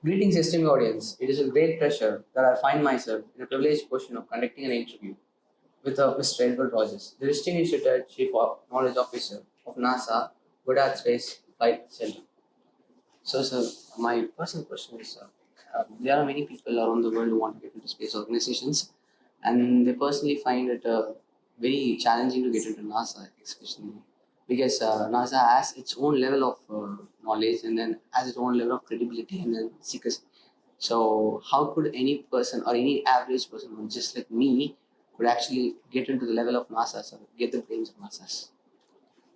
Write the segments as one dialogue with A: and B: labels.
A: Greetings, esteemed audience. It is a great pleasure that I find myself in a privileged position of conducting an interview with Mr. Edward Rogers, the Distinguished Retired Chief Knowledge Officer of NASA Goddard Space Flight Center. So, sir, my personal question is, there are many people around the world who want to get into space organizations, and they personally find it very challenging to get into NASA, especially because NASA has its own level of knowledge and then has its own level of credibility and then secrecy. So, how could any person or any average person, or just like me, could actually get into the level of NASA, so get the brains of NASA?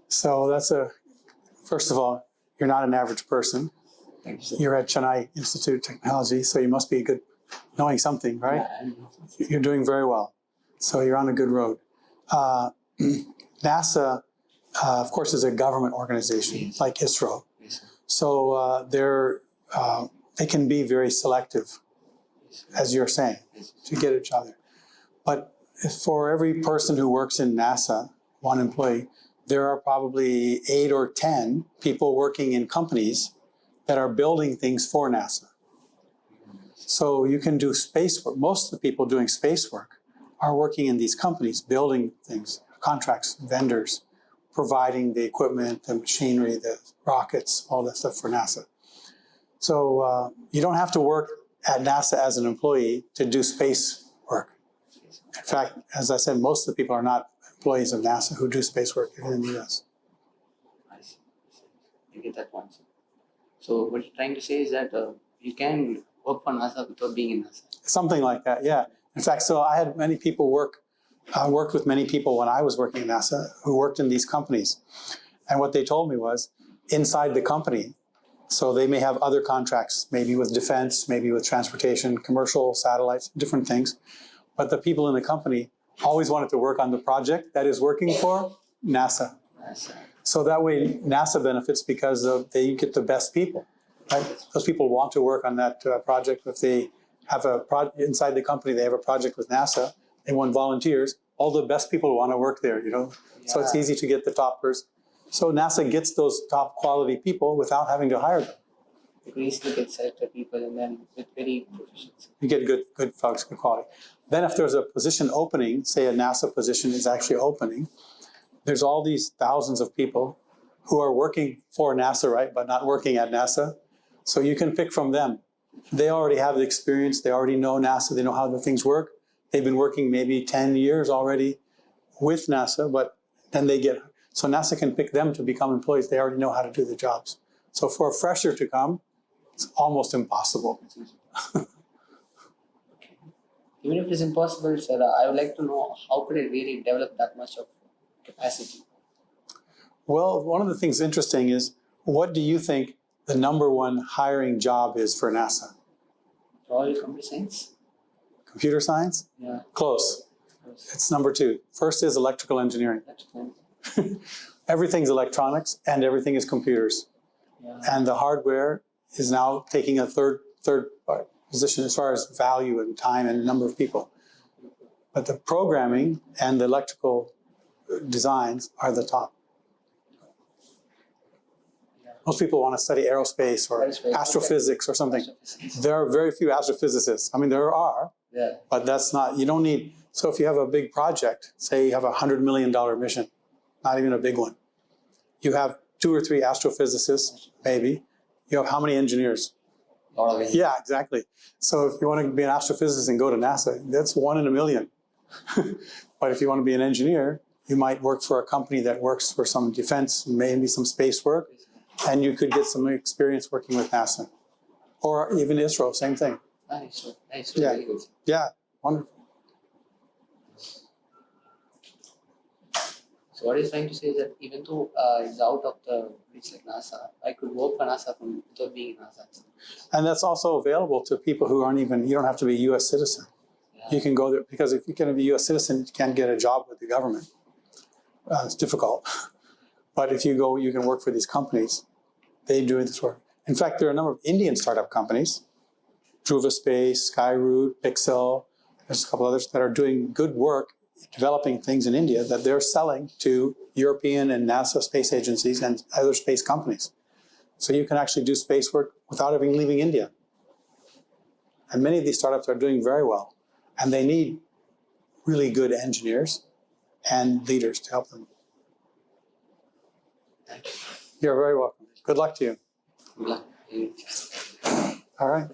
B: So first of all, you're not an average person.
A: Thank you, sir.
B: You're at Chennai Institute of Technology, so you must be good, knowing something, right?
A: Yeah,
B: You're doing very well. So you're on a good road. NASA, of course, is a government organization,
A: yes,
B: like ISRO.
A: Yes, sir.
B: So they can be very selective, as you're saying,
A: Yes,
B: to get each other. But for every person who works in NASA, one employee, there are probably 8 or 10 people working in companies that are building things for NASA. So you can do space work. Most of the people doing space work are working in these companies, building things, contracts, vendors, providing the equipment, the machinery, the rockets, all that stuff for NASA. So you don't have to work at NASA as an employee to do space work. In fact, as I said, most of the people are not employees of NASA who do space work even in the US.
A: I see. You get that point, sir. So what you're trying to say is that you can work for NASA without being in NASA.
B: Something like that, yeah. In fact, so I had many people worked with many people when I was working at NASA who worked in these companies. And what they told me was, inside the company, so they may have other contracts, maybe with defense, maybe with transportation, commercial, satellites, different things. But the people in the company always wanted to work on the project that is working for NASA. So that way NASA benefits because they get the best people, right? Those people want to work on that project. If they have inside the company, they have a project with NASA, they want volunteers, all the best people want to work there, you know? Yeah. So it's easy to get the toppers. So NASA gets those top quality people without having to hire them.
A: You can easily get selected people and then with very proficiency.
B: You get good folks, good quality. Then if there's a position opening, say a NASA position is actually opening, there's all these thousands of people who are working for NASA, right, but not working at NASA. So you can pick from them. They already have the experience. They already know NASA. They know how the things work. They've been working maybe 10 years already with NASA, but then so NASA can pick them to become employees. They already know how to do the jobs. So for a fresher to come, it's almost impossible.
A: Even if it is impossible, sir, I would like to know how could it really develop that much of capacity?
B: Well, one of the things interesting is, what do you think the #1 hiring job is for NASA?
A: Probably computer science?
B: Computer science?
A: Yeah.
B: Close. It's #2. First is electrical engineering. Everything's electronics and everything is computers.
A: Yeah.
B: And the hardware is now taking a third position as far as value and time and number of people. But the programming and the electrical designs are the top.
A: Yeah.
B: Most people want to study aerospace or astrophysics or something. There are very few astrophysicists. I mean, there are,
A: yeah,
B: but that's not, you don't need, so if you have a big project, say you have a $100 million mission, not even a big one, you have 2 or 3 astrophysicists, maybe. You have how many engineers? Yeah, exactly. So if you want to be an astrophysicist and go to NASA, that's 1 in a million. But if you want to be an engineer, you might work for a company that works for some defense, maybe some space work, and you could get some experience working with NASA. Or even ISRO, same thing.
A: Nice.
B: Yeah.
A: Very good.
B: Yeah, wonderful.
A: So what he's trying to say is that even though it's out of the reach like NASA, I could work for NASA without being in NASA.
B: And that's also available to people who aren't even, you don't have to be a U.S. citizen.
A: Yeah.
B: You can go there, because if you can be a U.S. citizen, you can't get a job with the government. It's difficult. But if you go, you can work for these companies. They do this work. In fact, there are a number of Indian startup companies, Dhruva Space, Skyroot, Pixel, there's a couple others that are doing good work developing things in India that they're selling to European and NASA space agencies and other space companies. So you can actually do space work without even leaving India. And many of these startups are doing very well. And they need really good engineers and leaders to help them.
A: Thank you.
B: You're very welcome. Good luck to you.
A: Good luck.
B: All right.